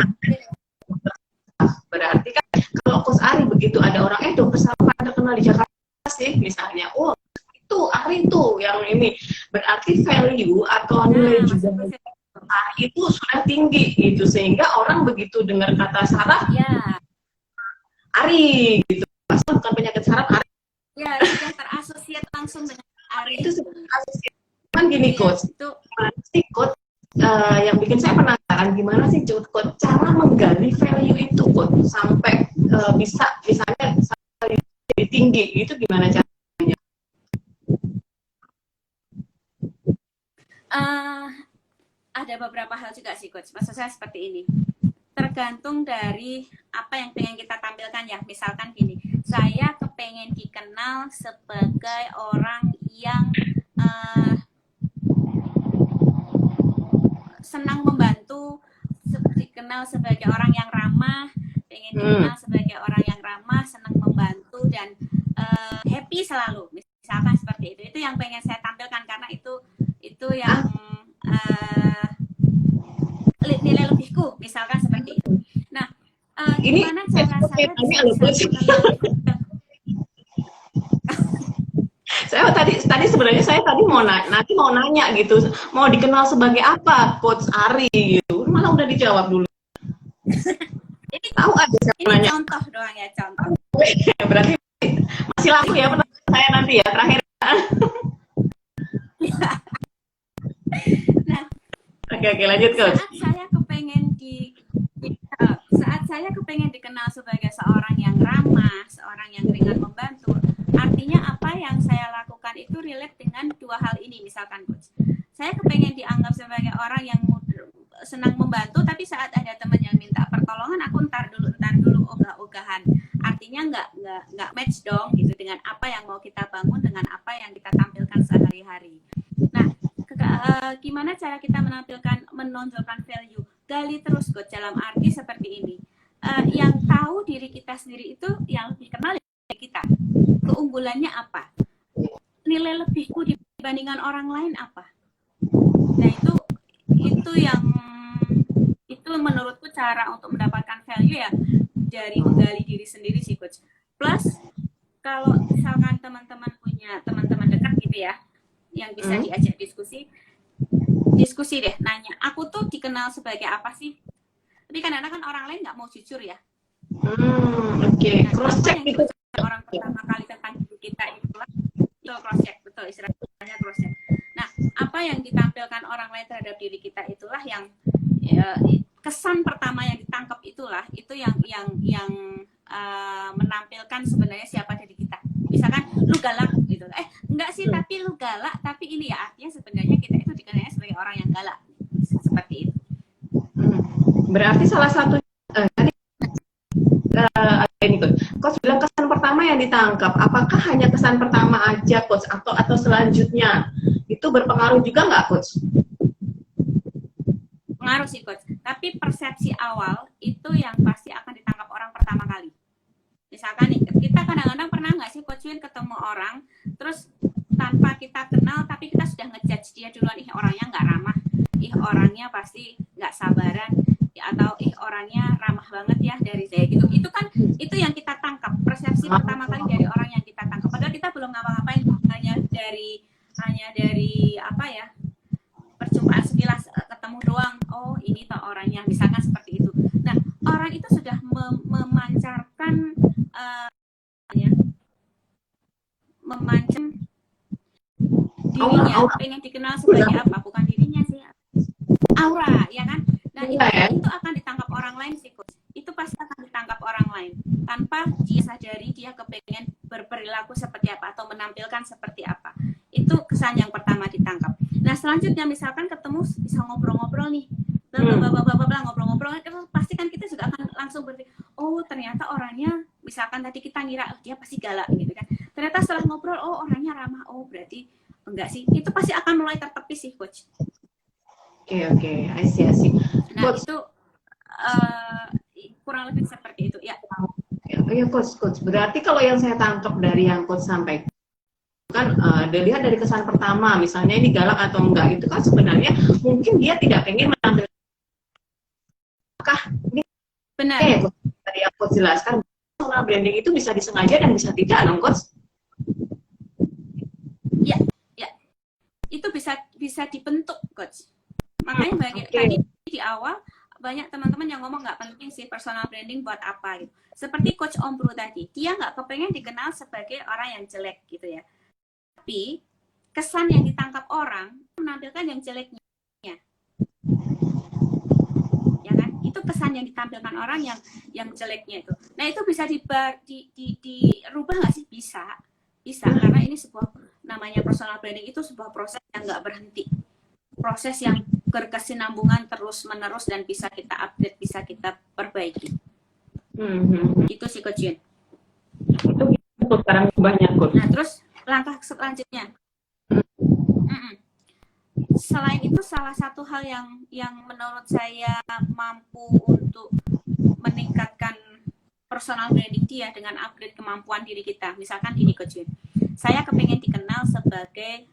Speaker 1: Berarti kan kalau Coach Ari begitu ada orang dokter saraf terkenal di Jakarta sih misalnya, oh itu Ari tuh yang ini, berarti value atau nilai juga itu sudah tinggi gitu, sehingga orang begitu dengar kata saraf
Speaker 2: ya
Speaker 1: Ari gitu, maksudnya bukan penyakit saraf Ari
Speaker 2: ya, sudah terasosiat langsung dengan Ari.
Speaker 1: Itu asosiasi kan gini Coach, itu sih Coach, yang bikin saya penasaran gimana sih Coach cara menggali value itu Coach sampai bisa misalnya jadi tinggi, itu gimana caranya?
Speaker 2: Ada beberapa hal juga sih Coach, maksud saya seperti ini, tergantung dari apa yang pengen kita tampilkan ya. Misalkan gini, saya kepengen dikenal sebagai orang yang senang membantu, dikenal sebagai orang yang ramah, pengen dikenal sebagai orang yang ramah, senang membantu dan happy selalu, misalkan seperti itu yang pengen saya tampilkan, karena itu yang nilai lebihku, misalkan seperti itu. Nah, gimana cara saya
Speaker 1: tadi sebenarnya saya mau nanya gitu, mau dikenal sebagai apa Coach Ari gitu, malah udah dijawab dulu.
Speaker 2: Ini
Speaker 1: tahu aja
Speaker 2: ini nanya. Contoh doang ya, contoh.
Speaker 1: Berarti masih laku ya pertanyaan saya nanti ya terakhir.
Speaker 2: Nah,
Speaker 1: oke lanjut Coach.
Speaker 2: Saat saya kepengen dikenal sebagai seorang yang ramah, seorang yang ringan membantu, artinya apa yang saya lakukan itu relate dengan dua hal ini. Misalkan Coach, saya kepengen dianggap sebagai orang yang senang membantu, tapi saat ada teman yang minta pertolongan, aku entar dulu ogah-ogahan. Artinya nggak match dong gitu dengan apa yang mau kita bangun, dengan apa yang kita tampilkan sehari-hari. Nah, gimana cara kita menonjolkan value? Gali terus Coach, dalam arti seperti ini. Yang tahu diri kita sendiri itu yang lebih kenal dari kita. Keunggulannya apa? Nilai lebihku dibandingkan orang lain apa? Nah, itu menurutku cara untuk mendapatkan value ya, dari menggali diri sendiri sih Coach. Plus kalau misalkan teman-teman punya teman-teman dekat gitu ya, yang bisa diajak diskusi deh, nanya, aku tuh dikenal sebagai apa sih? Tapi kadang-kadang kan orang lain nggak mau jujur ya.
Speaker 1: Oke. Cross check itu
Speaker 2: orang pertama kali tentang diri kita itulah, betul, cross check, betul, istilahnya cross check. Nah, apa yang ditampilkan orang lain terhadap diri kita itulah yang kesan pertama yang ditangkap, itu yang menampilkan sebenarnya siapa diri kita. Misalkan lu galak gitu, enggak sih, tapi lu galak, tapi ini ya artinya sebenarnya kita itu dikenalnya sebagai orang yang galak, seperti itu.
Speaker 1: Berarti salah satu tadi ini Coach bilang kesan pertama yang ditangkap, apakah hanya kesan pertama aja Coach atau selanjutnya itu berpengaruh juga nggak Coach?
Speaker 2: Pengaruh sih Coach, tapi persepsi awal itu yang pasti akan ditangkap orang pertama kali. Misalkan nih, kita kadang-kadang pernah nggak sih Coach Win ketemu orang, terus tanpa kita kenal, tapi kita sudah ngejudge dia duluan, orangnya nggak ramah, orangnya pasti nggak sabaran, atau orangnya ramah banget ya dari saya gitu. Itu kan itu yang kita tangkap, persepsi pertama kali dari orang yang kita tangkap. Padahal kita belum ngapa-ngapain, hanya dari apa ya, perjumpaan sekilas ketemu doang. Oh ini toh orangnya, misalkan seperti itu. Nah orang itu sudah memancarkan dirinya, pengen dikenal sebagai apa, bukan dirinya sih, aura, ya kan? Nah itu akan ditangkap orang lain sih, Coach. Itu pasti akan ditangkap orang lain tanpa dia sadari dia kepengen berperilaku seperti apa atau menampilkan seperti apa. Itu kesan yang pertama ditangkap. Nah selanjutnya misalkan ketemu bisa ngobrol-ngobrol nih, ngobrol-ngobrol, pasti kan kita juga akan langsung berpikir, oh ternyata orangnya, misalkan tadi kita ngira dia pasti galak gitu kan, ternyata setelah ngobrol oh orangnya ramah, oh berarti enggak sih. Itu pasti akan mulai tertepis sih, Coach.
Speaker 1: Oke, I see.
Speaker 2: Nah Coach, itu kurang lebih seperti itu ya.
Speaker 1: Iya Coach. Berarti kalau yang saya tangkap dari yang Coach sampaikan kan, dilihat dari kesan pertama, misalnya ini galak atau enggak, itu kan sebenarnya mungkin dia tidak pengen menampilkan. Apakah ini
Speaker 2: benar?
Speaker 1: Tadi yang Coach jelaskan, personal branding itu bisa disengaja dan bisa tidak, dong Coach? Ya.
Speaker 2: Itu bisa dibentuk, Coach. Makanya tadi di awal banyak teman-teman yang ngomong nggak penting sih personal branding buat apa gitu. Seperti Coach Ombru tadi, dia nggak kepengen dikenal sebagai orang yang jelek gitu ya. Tapi kesan yang ditangkap orang menampilkan yang jeleknya. Ya kan? Itu kesan yang ditampilkan orang yang jeleknya itu. Nah, itu bisa dirubah nggak sih? Bisa, karena ini sebuah, namanya personal branding itu sebuah proses yang nggak berhenti. Proses yang berkesinambungan terus-menerus dan bisa kita update, bisa kita perbaiki. Itu sih, Coach Yun.
Speaker 1: Itu sekarang banyak, Coach.
Speaker 2: Nah, terus langkah selanjutnya. Selain itu, salah satu hal yang menurut saya mampu untuk meningkatkan personal branding dia dengan upgrade kemampuan diri kita. Misalkan gini, Coach Yun. Saya kepengen dikenal sebagai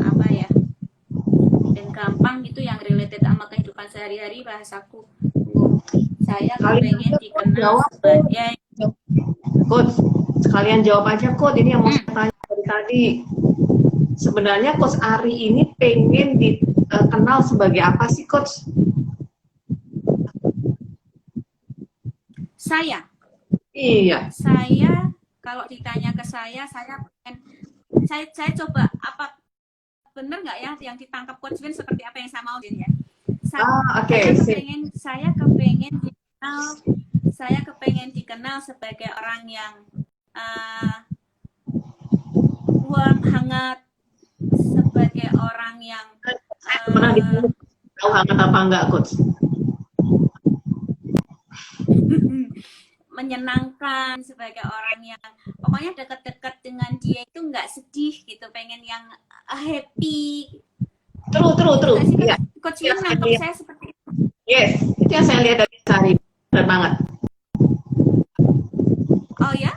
Speaker 2: apa ya, dan gampang gitu yang related sama kehidupan sehari-hari, bahasaku. Saya kepengen dikenal sebagai
Speaker 1: Coach, sekalian jawab aja Coach, ini yang mau saya tanya dari tadi. Sebenarnya Coach Ari ini pengen dikenal sebagai apa sih, Coach?
Speaker 2: Saya?
Speaker 1: Iya.
Speaker 2: Saya, kalau ditanya ke saya pengen, saya coba, apa bener nggak ya yang ditangkap Coach Win seperti apa yang saya mau ya? Saya kepengen dikenal sebagai orang yang warm, hangat, sebagai orang yang
Speaker 1: pernah tahu hangat apa enggak, Coach?
Speaker 2: Menyenangkan, sebagai orang yang pokoknya dekat-dekat dengan dia itu nggak sedih gitu, pengen yang happy.
Speaker 1: True.
Speaker 2: Iya. Coach Win nangkep saya seperti itu.
Speaker 1: Yes, itu yang saya lihat dari Sari. Benar banget.
Speaker 2: Oh ya?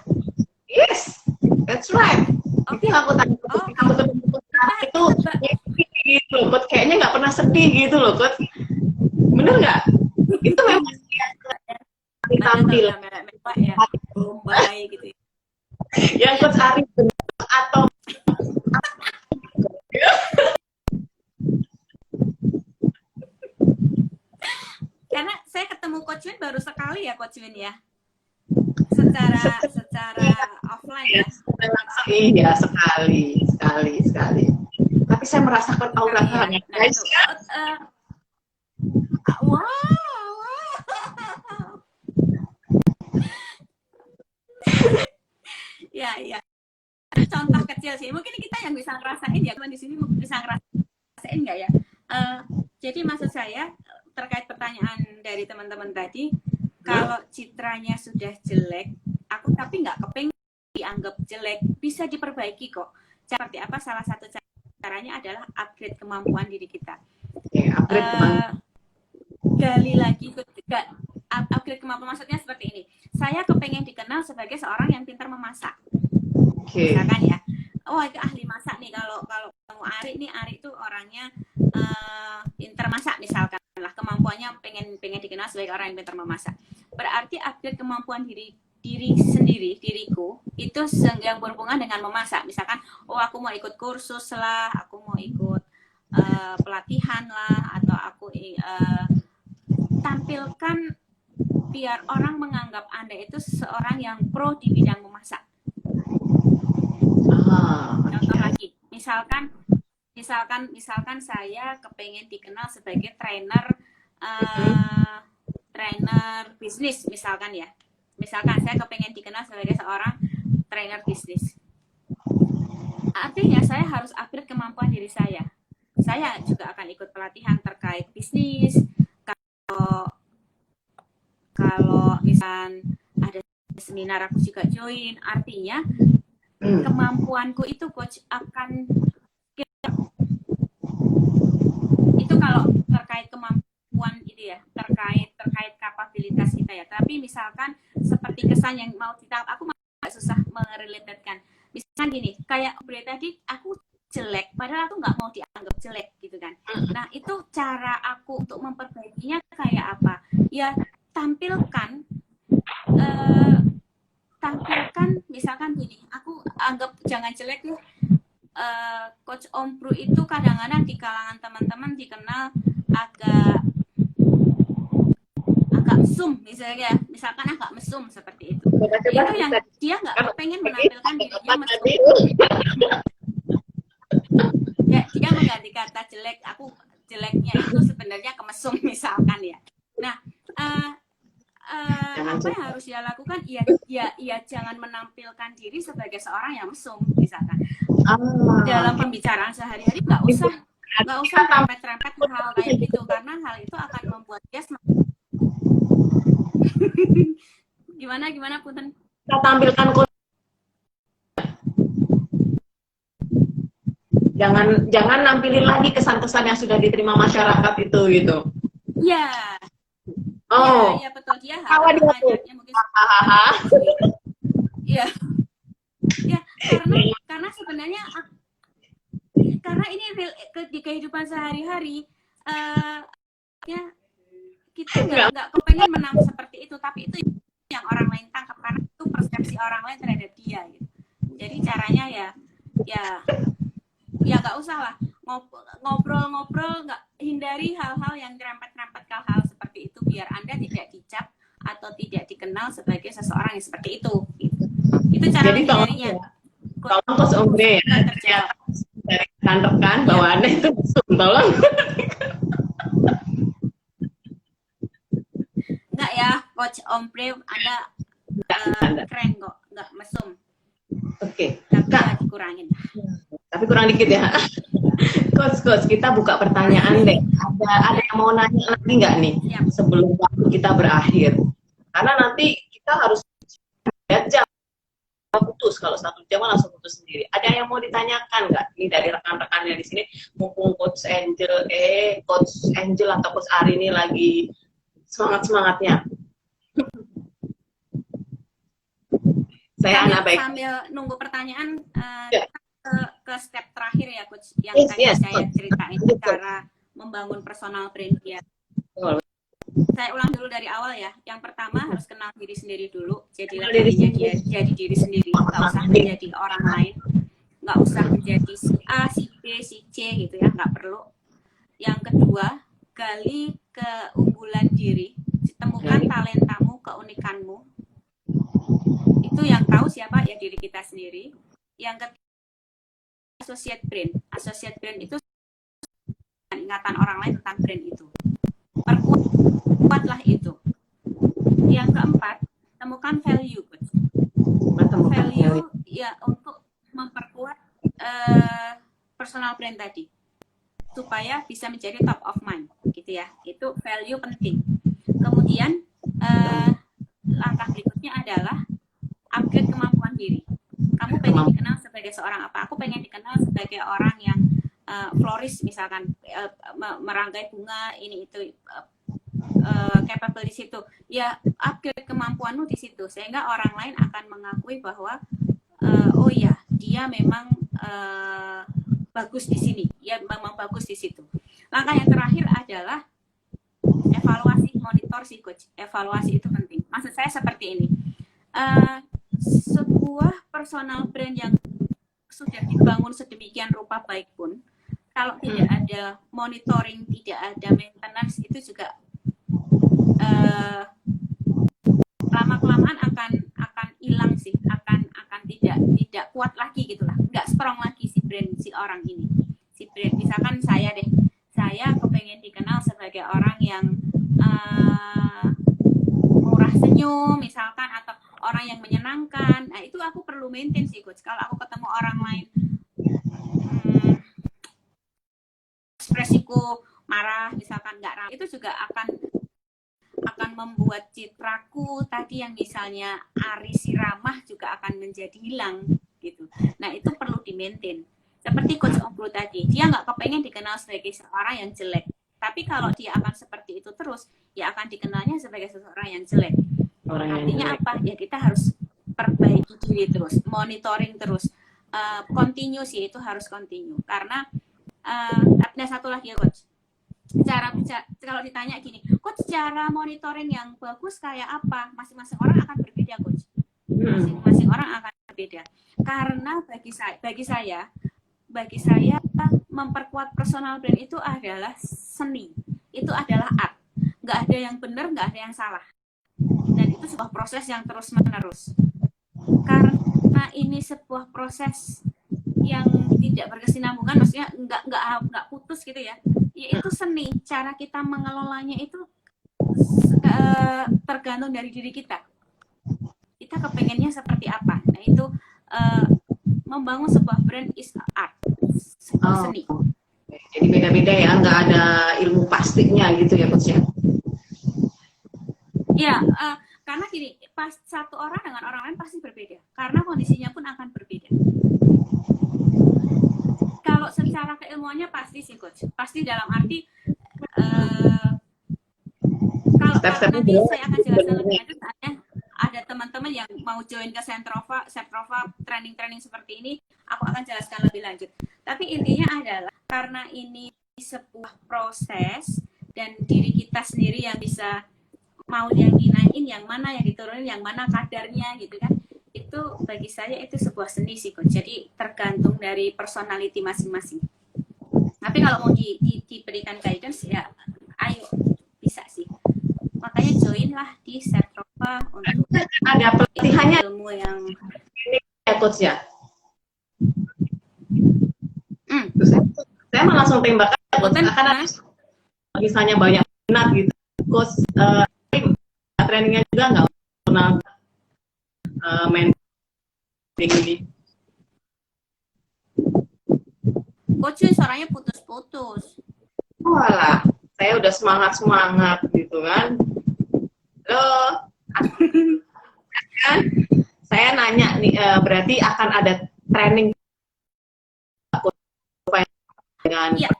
Speaker 1: Yes, that's right. Itu yang aku tanya. Aku itu gitu loh, Coach. Kayaknya nggak pernah sedih gitu loh, Coach. Bener nggak? Itu memang ditampil
Speaker 2: ya, baik gitu.
Speaker 1: Yang Coach Ari atau
Speaker 2: karena saya ketemu Coach Win baru sekali ya, Coach Win ya, secara offline ya.
Speaker 1: Iya, sekali. Tapi saya merasakan aura-nya, guys.
Speaker 2: Wow. Ya. Contoh kecil sih. Mungkin kita yang bisa ngerasain ya, teman di sini bisa ngerasain nggak ya? Jadi maksud saya terkait pertanyaan dari teman-teman tadi, kalau citranya sudah jelek, aku tapi nggak kepengen dianggap jelek, bisa diperbaiki kok. Seperti apa? Salah satu caranya adalah upgrade kemampuan diri kita. Gali lagi, upgrade kemampuan maksudnya seperti ini. Saya kepengen dikenal sebagai seorang yang pintar memasak. Misalkan ya, oh itu ahli masak nih. Kalau kamu Ari itu orangnya pintar masak misalkan lah. kemampuannya pengen dikenal sebagai orang yang pintar memasak. Berarti upgrade kemampuan diriku itu yang berhubungan dengan memasak. Misalkan, oh aku mau ikut kursus lah, aku mau ikut pelatihan lah, atau aku tampilkan biar orang menganggap Anda itu seseorang yang pro di bidang memasak. Contoh lagi, misalkan saya kepengen dikenal sebagai trainer bisnis, misalkan ya. Misalkan saya kepengen dikenal sebagai seorang trainer bisnis. Artinya saya harus upgrade kemampuan diri saya. Saya juga akan ikut pelatihan terkait bisnis. Kalau misal ada seminar aku juga join. Artinya kemampuanku itu coach akan itu kalau terkait kemampuan itu ya, terkait kapabilitas kita ya. Tapi misalkan seperti kesan yang mau kita, aku agak susah merelatekan. Misalkan gini, kayak Bre tadi, aku jelek, padahal aku nggak mau dianggap jelek gitu kan. Nah itu cara aku untuk memperbaikinya kayak apa? Ya tampilkan misalkan gini, aku anggap jangan jelek ya. Coach Ombru itu kadang-kadang di kalangan teman-teman dikenal agak mesum, misalkan agak mesum seperti itu. Itu yang dia nggak pengen menampilkan dirinya mesum. Ya, dia mengganti kata jelek, aku jeleknya itu sebenarnya kemesum misalkan ya. Nah, apa yang harus dia lakukan? Ya jangan menampilkan diri sebagai seorang yang mesum misalkan. Dalam pembicaraan sehari-hari nggak usah rempet-rempet hal kayak gitu, karena hal itu akan membuat dia gimana Punten?
Speaker 1: Kita tampilkan jangan nampilin lagi kesan-kesan yang sudah diterima masyarakat itu gitu.
Speaker 2: Iya.
Speaker 1: Oh.
Speaker 2: Ya betul, dia harus mengajarnya mungkin. Iya. Ya, karena sebenarnya karena ini di kehidupan sehari-hari ya kita nggak kepengen menang seperti itu, tapi itu yang orang lain tangkap karena itu persepsi orang lain terhadap dia gitu. Jadi caranya ya nggak usah lah ngobrol-ngobrol, nggak, hindari hal-hal yang nyerempet-nyerempet ke hal seperti itu biar Anda tidak dicap atau tidak dikenal sebagai seseorang yang seperti itu. Itu cara menghindarinya.
Speaker 1: Tolong Coach Ombre ya, dari rekan-rekan bahwa Anda itu mesum, tolong.
Speaker 2: Enggak ya, Coach Ombre, Anda keren kok, nggak mesum.
Speaker 1: Oke.
Speaker 2: Tapi ya dikurangin.
Speaker 1: Tapi kurang dikit ya. Coach, kita buka pertanyaan deh. Ada yang mau nanya lagi nggak nih? Sebelum waktu kita berakhir. Karena nanti kita harus lihat jam. Putus, kalau 1 jam langsung putus sendiri. Ada yang mau ditanyakan nggak? Ini dari rekan-rekannya di sini. Mumpung Coach Angel atau Coach Ari ini lagi semangat-semangatnya. Saya anak baik.
Speaker 2: Sambil nunggu pertanyaan, ke step terakhir ya Coach, yang tadi saya ceritain cara membangun personal brand dia. Saya ulang dulu dari awal ya. Yang pertama harus kenal diri sendiri dulu. Jadilah dirinya dia, jadi diri sendiri. Nggak usah menjadi orang lain. Nggak usah menjadi si A, si B, si C gitu ya. Nggak perlu. Yang kedua, gali keunggulan diri. Temukan talentamu, keunikanmu. Itu yang tahu siapa ya diri kita sendiri. Yang ketiga, associate brand. Associate brand itu ingatan orang lain tentang brand itu. Perkuatlah itu. Yang keempat, temukan value. Value ya untuk memperkuat personal brand tadi supaya bisa menjadi top of mind gitu ya. Itu value penting. Kemudian langkah berikutnya adalah upgrade kemampuan diri. Kamu pengen dikenal sebagai seorang apa? Aku pengen dikenal sebagai orang yang florist misalkan, merangkai bunga ini itu, capable di situ. Ya upgrade kemampuanmu di situ sehingga orang lain akan mengakui bahwa oh ya dia memang bagus di sini. Ya memang bagus di situ. Langkah yang terakhir adalah evaluasi, monitor sih coach. Evaluasi itu penting. Maksud saya seperti ini. Sebuah personal brand yang sudah dibangun sedemikian rupa baik pun, kalau tidak ada monitoring, tidak ada maintenance, itu juga lama-kelamaan akan hilang sih, akan tidak kuat lagi gitulah, nggak strong lagi si brand, si orang ini, si brand. Misalkan saya kepengen dikenal sebagai orang yang murah senyum misalkan, atau orang yang menyenangkan. Nah itu aku perlu maintain sih coach. Kalau aku ketemu orang lain ekspresiku marah misalkan, nggak ramah, itu juga akan membuat citraku tadi yang misalnya Ari si ramah juga akan menjadi hilang gitu. Nah itu perlu di maintain. Seperti coach Onglu tadi, dia nggak kepengen dikenal sebagai seorang yang jelek, tapi kalau dia akan seperti itu terus, ya akan dikenalnya sebagai seseorang yang jelek. Artinya apa? Ya kita harus perbaiki diri terus, monitoring terus, continue sih, itu harus continue. Karena ada satu lagi ya coach, kalau ditanya gini, coach cara monitoring yang bagus kayak apa? Masing-masing orang akan berbeda coach. Masing-masing orang akan berbeda. Karena bagi saya memperkuat personal brand itu adalah seni, itu adalah art. Nggak ada yang benar, nggak ada yang salah. Dan itu sebuah proses yang terus menerus. Karena ini sebuah proses yang tidak berkesinambungan, maksudnya nggak putus gitu ya. Yaitu seni, cara kita mengelolanya itu tergantung dari diri kita. Kita kepengennya seperti apa. Nah itu membangun sebuah brand is art, sebuah seni.
Speaker 1: Jadi beda-beda ya, nggak ada ilmu pastinya gitu ya coach ya.
Speaker 2: Ya, karena gini, pas satu orang dengan orang lain pasti berbeda, karena kondisinya pun akan berbeda. Kalau secara keilmuannya pasti sih coach, pasti dalam arti kalau nanti saya akan jelaskan lebih lanjut, ada teman-teman yang mau join ke Sertrova training seperti ini, aku akan jelaskan lebih lanjut. Tapi intinya adalah karena ini sebuah proses dan diri kita sendiri yang bisa mau yang dinaikin, yang mana yang diturunin, yang mana kadarnya gitu kan. Itu bagi saya itu sebuah seni sih coach. Jadi tergantung dari personality masing-masing. Tapi kalau mau diberikan guidance ya ayo, bisa sih. Makanya join lah di Sertrova untuk
Speaker 1: ada pelatihannya
Speaker 2: ilmu yang
Speaker 1: ya coach ya. Saya mau langsung tembak aja coach, karena misalnya banyak minat gitu coach. Trainingnya juga nggak pernah main ini.
Speaker 2: Coach suaranya putus-putus.
Speaker 1: Walah, saya udah semangat gitu kan. Halo, kan? Saya nanya nih, berarti akan ada training dengan?
Speaker 2: Iya,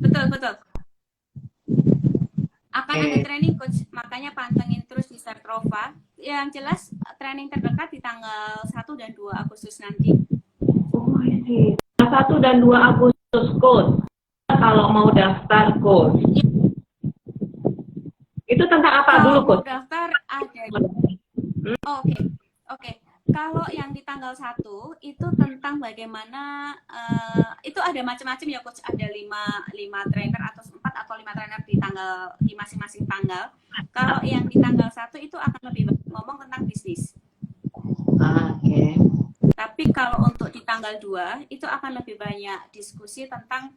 Speaker 2: betul. Akan ada training coach, makanya pantengin terus di Sertrova. Yang jelas training terdekat di tanggal 1 dan 2 Agustus nanti.
Speaker 1: Oh ini 1 dan 2 Agustus coach. Kalau mau daftar coach. Itu tentang apa dulu coach?
Speaker 2: Kalau daftar ada. Oke. Kalau yang di tanggal 1 itu tentang bagaimana itu ada macam-macam ya coach, ada 5 trainer atau 4 atau 5 trainer di masing-masing tanggal. Kalau yang di tanggal 1 itu akan lebih ngomong tentang bisnis.
Speaker 1: Oke.
Speaker 2: Tapi kalau untuk di tanggal 2 itu akan lebih banyak diskusi tentang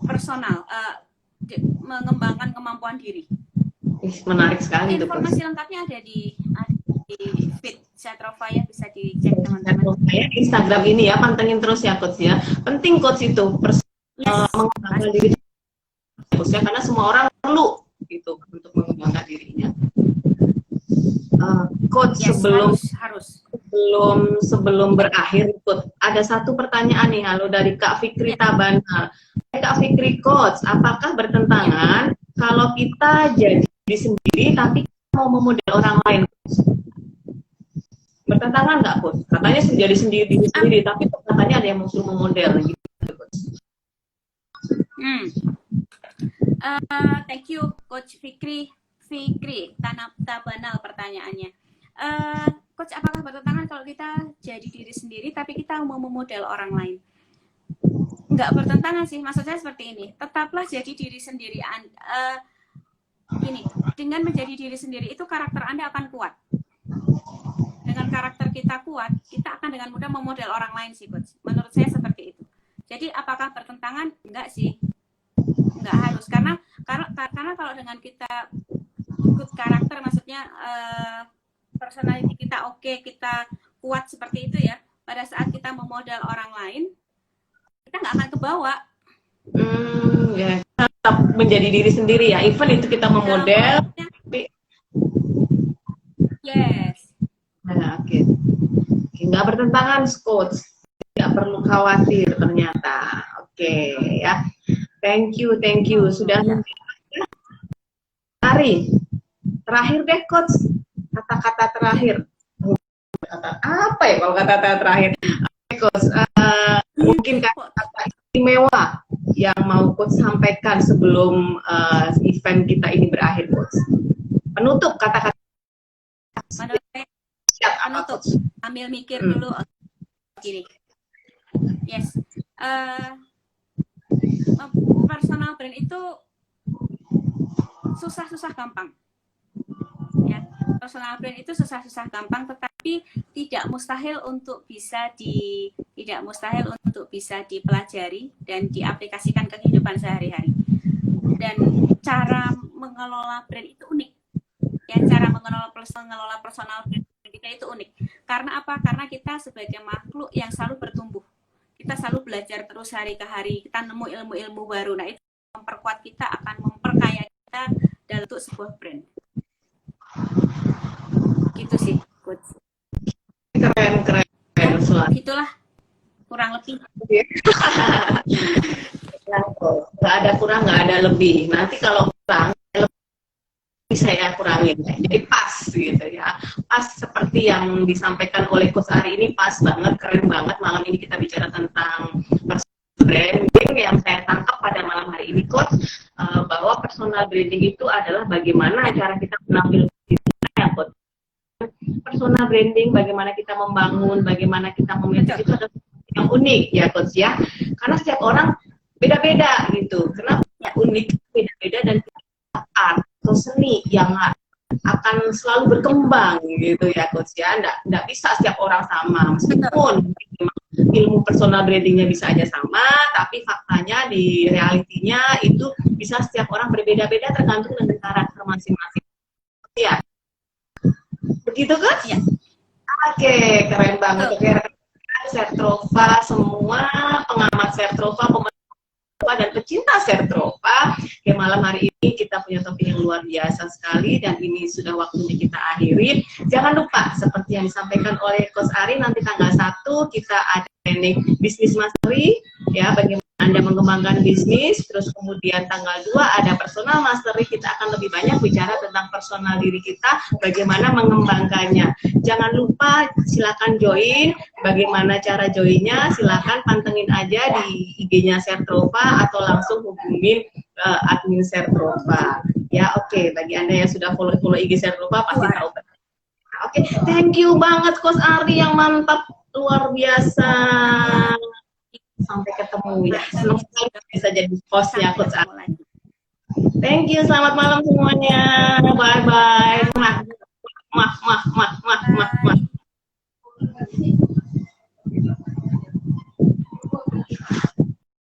Speaker 2: personal, mengembangkan kemampuan diri.
Speaker 1: Menarik sekali.
Speaker 2: Informasi lengkapnya ada di feed Sertrova ya, bisa dicek teman-teman.
Speaker 1: Saya di Instagram ini ya, pantengin terus ya coach ya. Penting coach itu mengembangkan diri coach ya, karena semua orang perlu gitu untuk mengembangkan dirinya. Coach sebelum berakhir coach, ada satu pertanyaan nih, halo dari Kak Fikri Tabana. Kak Fikri coach, apakah bertentangan kalau kita jadi sendiri tapi mau memodel orang lain? Bertentangan nggak coach? Katanya jadi sendiri tapi katanya ada yang mau memodel gitu coach.
Speaker 2: Thank you Coach Fikri. Tabanal pertanyaannya. Coach, apakah bertentangan kalau kita jadi diri sendiri tapi kita mau memodel orang lain? Nggak bertentangan sih, maksud saya seperti ini. Tetaplah jadi diri sendiri. Gini, dengan menjadi diri sendiri itu karakter Anda akan kuat. Dengan karakter kita kuat, kita akan dengan mudah memodel orang lain sih, Coach. Menurut saya seperti itu. Jadi apakah bertentangan? Enggak sih. Enggak harus. Karena kalau dengan kita good karakter, maksudnya personality kita oke, kita kuat seperti itu ya, pada saat kita memodel orang lain, kita nggak akan kebawa.
Speaker 1: Ya, tetap menjadi diri sendiri ya, even itu kita memodel.
Speaker 2: Yes.
Speaker 1: Nah, oke. Nggak bertentangan, Coach. Nggak perlu khawatir ternyata. Oke, ya. Thank you. Sudah Ari. Terakhir deh, Coach. Kata-kata terakhir. Apa ya kalau kata-kata terakhir? Coach, mungkin kata-kata istimewa yang mau Coach sampaikan sebelum event kita ini berakhir, Coach. Penutup kata-kata.
Speaker 2: Penutup. Ambil mikir dulu. Gini. Yes. Personal brand itu susah-susah gampang. Ya, personal brand itu susah-susah gampang, tetapi tidak mustahil untuk bisa dipelajari dan diaplikasikan ke kehidupan sehari-hari. Dan cara mengelola brand itu unik. Ya, cara mengelola personal brand kita itu unik. Karena apa? Karena kita sebagai makhluk yang selalu bertumbuh. Kita selalu belajar terus hari ke hari. Kita nemu ilmu-ilmu baru. Nah, itu memperkuat kita, akan memperkaya kita dalam bentuk sebuah brand. Gitu sih, Coach.
Speaker 1: Keren.
Speaker 2: Itulah kurang lebih.
Speaker 1: Nggak ada kurang, nggak ada lebih. Nanti kalau kurang, saya kurangin. Jadi pas gitu ya. Pas seperti yang disampaikan oleh Coach Ari ini, pas banget, keren banget. Malam ini kita bicara tentang branding. Yang saya tangkap pada malam hari ini, Coach, bahwa personal branding itu adalah bagaimana cara kita menampilkan ya, Coach. Personal branding, bagaimana kita membangun, bagaimana kita memiliki itu adalah yang unik ya, Coach ya. Karena setiap orang beda-beda gitu. Kenapa unik, beda-beda, dan art atau seni yang akan selalu berkembang gitu ya, Coach ya. Nggak bisa setiap orang sama, meskipun ilmu personal brandingnya bisa aja sama, tapi faktanya di realitinya itu bisa setiap orang berbeda-beda tergantung dengan karakter masing-masing ya. Begitu kan? Ya. Oke, keren banget. Oke, Sertrova semua, pengamat Sertrova, dan pecinta Sertrova. Ya, malam hari ini kita punya topik yang luar biasa sekali, dan ini sudah waktunya kita akhiri. Jangan lupa, seperti yang disampaikan oleh Coach Ari, nanti tanggal 1 kita ada training bisnis mastery, ya, bagaimana Anda mengembangkan bisnis. Terus kemudian tanggal 2 ada personal mastery, kita akan lebih banyak bicara tentang personal diri kita, bagaimana mengembangkannya. Jangan lupa, silakan join. Bagaimana cara joinnya? Silakan pantengin aja di IG-nya Sertrova atau langsung hubungin admin Sertrova. Ya, oke. Bagi Anda yang sudah follow IG Sertrova pasti tahu. Oke, thank you banget Coach Ari yang mantap, luar biasa. Sampai ketemu ya. Senang sekali bisa jadi hostnya Coach Ari. Thank you, selamat malam semuanya. Bye bye. Mah.